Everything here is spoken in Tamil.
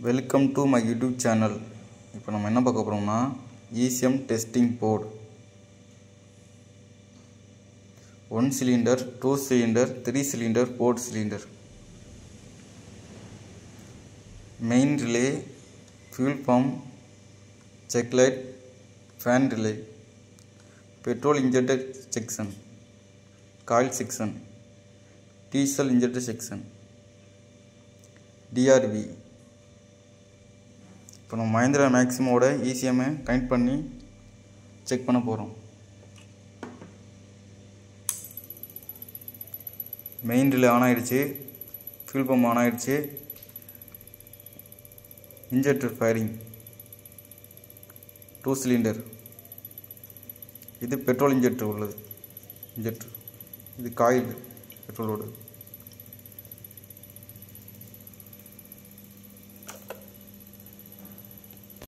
Welcome to my YouTube channel. இப்போ நம்ம என்ன பார்க்க போகிறோம்னா ECM testing board. 1 cylinder, 2 cylinder, 3 cylinder, 4 cylinder. Main relay, fuel pump, check light, fan relay, petrol injector section, coil section, diesel injector section, DRV. இப்போ நம்ம மஹிந்திரா மேக்ஸிமோட ECM கனெக்ட் பண்ணி செக் பண்ண போகிறோம். மெயின் ரிலே ஆன் ஆகிடுச்சு, ஃபியூல் பம்ப் ஆன் ஆகிடுச்சு, இன்ஜெக்டர் ஃபயரிங், 2 சிலிண்டர். இது பெட்ரோல் இன்ஜெக்டர் உள்ளது இன்ஜெக்டர். இது காயில் பெட்ரோலோடு.